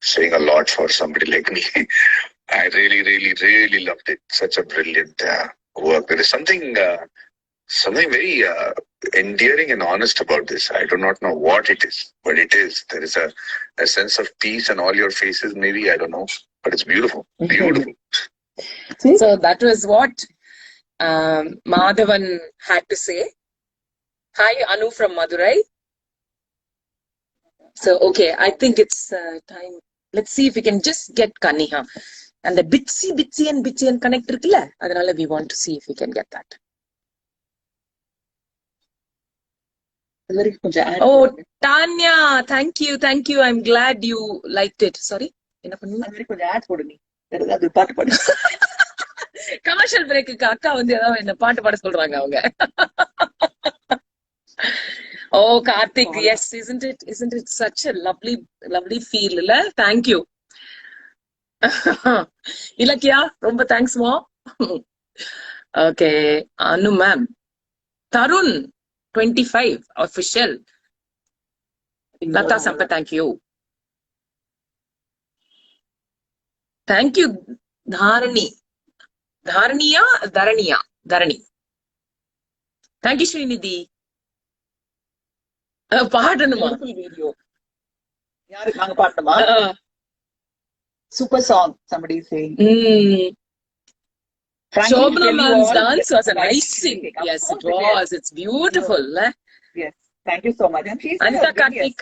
saying a lot for somebody like me. I really loved it. Such a brilliant work. There is something very endearing and honest about this. I do not know what it is, but it is. There is a sense of peace in all your faces. Maybe I don't know, but it's beautiful. Beautiful. So that was what Madhavan had to say. Hi, Anu from Madurai. So, okay, I think it's time. Let's see if we can just get Kaniha. And the bitsy and connect irukla. Adanal we want to see if we can get that. Oh, Tanya, thank you. I'm glad you liked it. Sorry? Enna pannu? கொஞ்சம் add போடு நீ. அது பாட்டு பாடு. Commercial break க்கு அக்கா வந்து ஏதாவது என்ன பாட்டு பாட சொல்றாங்க அவங்க. Oh, Karthik, yes, isn't it such a lovely feel, illa? Thank you. Ilakya, romba thanks ma. Okay, Anu ma'am. Tarun, 25, official. Lata Sampath, thank you. Thank you, Dharani. Dharani. Thank you, Srinidhi. பாடணுமா? யாருக்கு நாங்க பாடணுமா? Super song, somebody is saying. Shobana ma'am's dance was a nice thing. Yes, it was. It's beautiful. Yes, thank you so much. And she's Anita Karthik.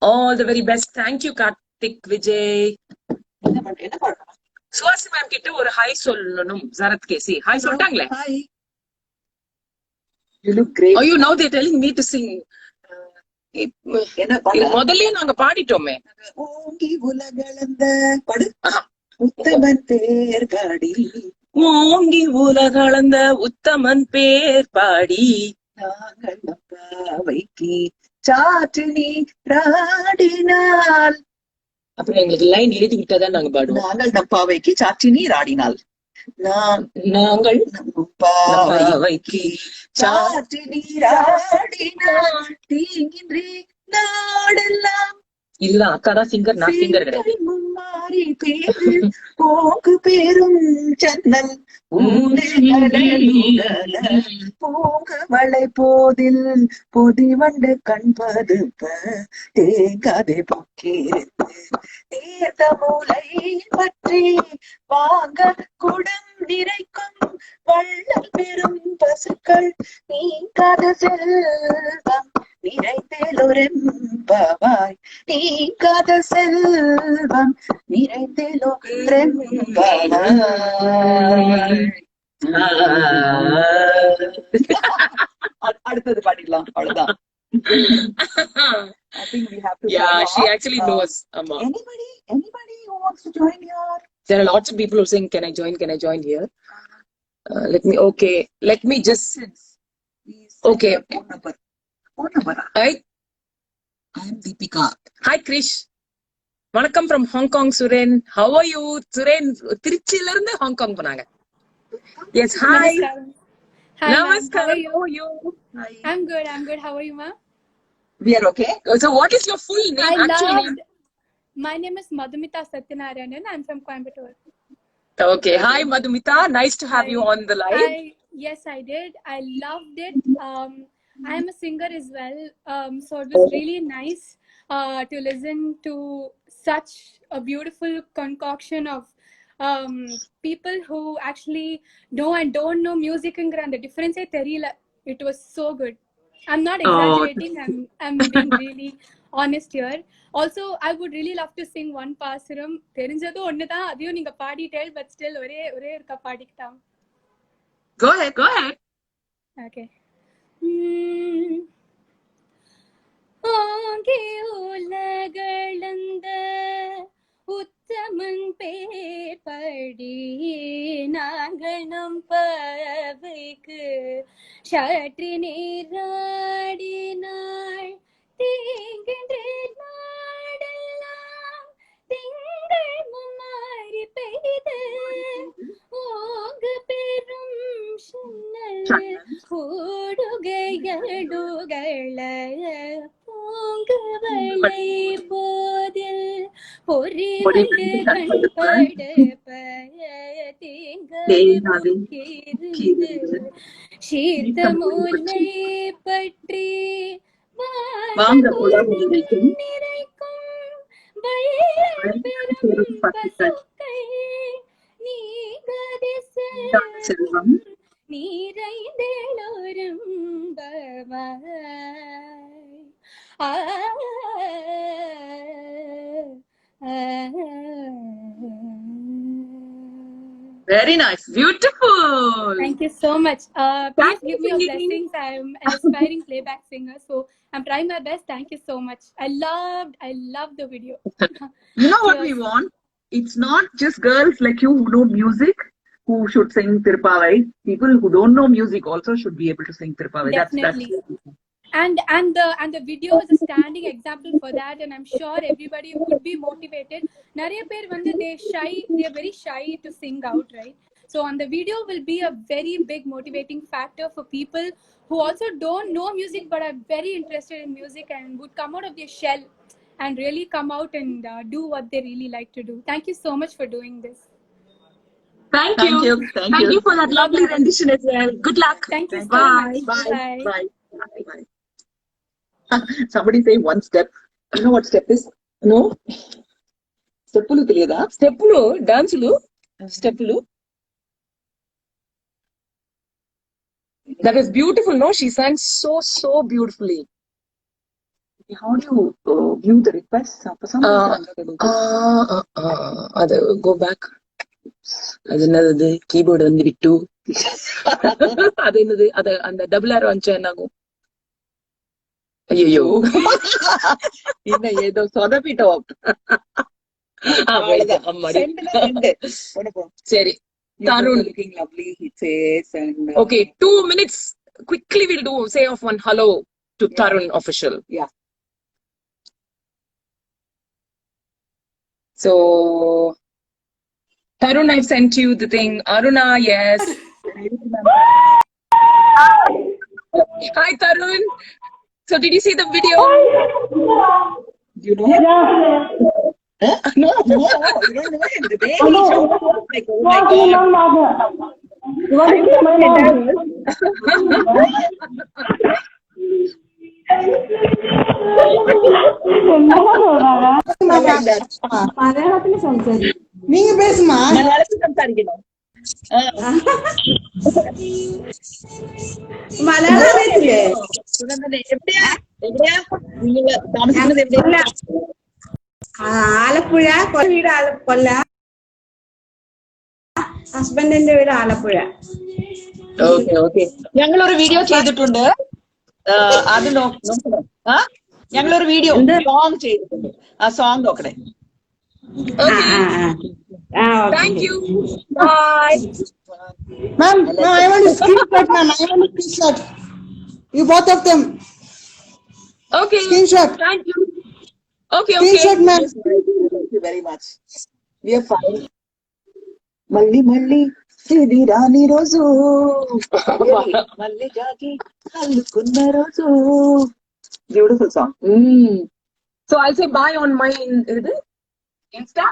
All the very best. Thank you, Karthik Vijay. என்ன பாடணும்? சுவாசி ma'am கிட்ட ஒரு hi சொல்லணும். ஜரத் கேசி hi சொல்லிட்டாங்களே. Hi. You look great. Oh, now they're telling me to sing. என்ன பாட? முதல்லயே நாங்க பாடிட்டோமே. ஓங்கி உலகளந்த பாடு. உத்தமன் பேர் பாடி. ஓங்கி உலகளந்த உத்தமன் பேர் பாடி. நாங்கள் நம்பாவைக்கு சாற்று நீராடினால். அப்புறம் எங்களுக்கு லைன் எழுதி விட்டாதான் நாங்க பாடுவோம். நாங்கள் நம்பாவைக்கு சாற்று நீராடினால். நாங்கள் நம்பாவைக்கு சாற்று நீராடினால். தீங்கின்றி நாடெல்லாம் இல்ல அக்கா தான் சிங்கர், நான் சிங்கர் கிடையாது. மாறி பேரு போக்கு பேரும் ஜன்னல் பூங்கு மலை போதில் பொதி வண்டு கண்பதுப்ப தேங்காதே பொக்கிருந்து தீர்த்த மூலை பற்றி வாங்க குடம் நிறைக்கும் வள்ளல் பெரும் பசுக்கள் நீங்காத செல்வம் நிறைந்தேலொரெம்பவாய் நீங்காத செல்வம் நிறைந்தேலொரெம்பவாய். அடுத்தது பாடிடலாம், அவ்வளவுதான். I think we have to. Yeah, sign she off. actually knows. Amma. Anybody who wants to join here? There are lots of people who are saying, "Can I join? Can I join here?" Let me just. Please Okay. Phone number. Hi, I am Deepika. hi, Krish. Vanakkam from Hong Kong, Suren. How are you, Suren? Tiruchila irundhu Hong Kong ponaanga. Yes, hi. Namaskaram. Hi, ma'am. Namaskaram. How are you? Hi. I'm good. How are you, ma'am? We are okay. So, what is your full name? Name? My name is Madhumita Satyanarayanan. I'm from Coimbatore. Okay. Hi, Madhumita. Nice to have you on the live. Yes, I did. I loved it. I'm a singer as well. So it was really nice to listen to such a beautiful concoction of people who actually know and don't know music and the difference. It was so good. I'm not exaggerating. I'm being really honest here. Also, I would really love to sing one pasuram. தெரிஞ்சது ஒண்ணுதான், அதையும் நீங்க பாடிட்டேல், but still ஒரே இருக்க பாடிக்கிட்டாம். Go ahead. Okay. ஆங்கே உலகளந்த உத்தமன் பேர் படி நாங்கள் நம் பவைக்கு சற்று நீராடினாள் தீங்கின்றே நாடெல்லாம் திங்கள் மும்மாறி பெய்து ஓங்கு பெரும் கூடுகையடுகள பூங்குவளை போதில் பொறி வந்து கண்பட தீங்கிருந்து சீர்த்த மூலை பற்றி நிறைக்கும் பெரும் பசுக்கை நீங்கதி செல்வம் நீரைந்தேளோரும் Very nice. Beautiful. Thank you so much. Please give me your blessings. I'm an aspiring playback singer, so I'm trying my best. Thank you so much. I loved the video. You know what we want? It's not just girls like you who know music who should sing Tirupavai. People who don't know music also should be able to sing Tirupavai. Definitely. And the video is a standing example for that, and I'm sure everybody would be motivated. Nariya per vande they're very shy to sing out, right? So on the video will be a very big motivating factor for people who also don't know music but are very interested in music and would come out of their shell and really come out and do what they really like to do. Thank you so much for doing this. Thank you for that lovely rendition as well. Good luck. Thank you so Bye. much. Bye. Somebody say one step. You know what step is? No? Steppulu teliyada? Steppulu, dancelu, steppulu. That was beautiful, no? She sang so beautifully. How do you view the request? Go back. அது என்னது keyboard வந்து விட்டு அது என்னது அது அந்த double ஆரோ அஞ்சா என்ன ஆகும்? ஐயோ இன்னும் ஏதோ சொதப்பிட்டோம். சரி, Tarun looking lovely, he says, and okay, 2 minutes quickly we'll do say off one hello to Tarun official. Yeah. So Tarun, I've sent you the thing. Aruna, yes. Hi, Tarun. So, did you see the video? You know? No, you don't know him. The way he showed up, like, oh my God. Like that. நீங்க பேசுமா മലയാളത്തിൽ സംസാരിക്കണോ? മലയാളം അറിയത്തില്ലേ സുഗന്ധനെ എവിടെയാ നിങ്ങൾ താമസിക്കുന്നത്? എവിടെയാ? ആലപ്പുഴ വീട് കൊല്ല ഹസ്ബൻഡിന്റെ വീട് ആലപ്പുഴ. Okay okay. ഞങ്ങളൊരു വീഡിയോ ചെയ്തിട്ടുണ്ട്, അത് നോക്കണം. ഞങ്ങളൊരു വീഡിയോ സോങ് ചെയ്തിട്ടുണ്ട്, ആ സോങ് നോക്കണേ. Thank you. Bye. Ma'am, no, I want to screenshot, ma'am. I want to screenshot. You both of them. Okay. Screenshot. Thank you. Okay. Screenshot, ma'am. Thank you very much. We are fine. మళ్ళీ మళ్ళీ ఇది రాని రోజు, మళ్ళీ Jackie అల్లుకున్న రోజు. Beautiful song. So I'll say bye on my Insta.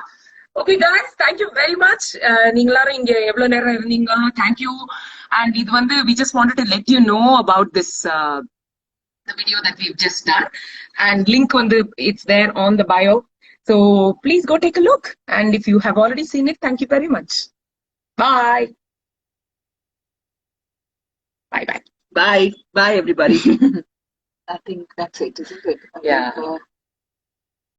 Okay guys, thank you very much. நீங்களாரும் இங்க எவ்வளவு நேரம் இருந்தீங்க, thank you. And இது வந்து we just wanted to let you know about this the video that we've just done, and link வந்து it's there on the bio, so please go take a look. And if you have already seen it, thank you very much. Bye. Bye bye. Bye everybody. I think that's it, isn't it? Yeah.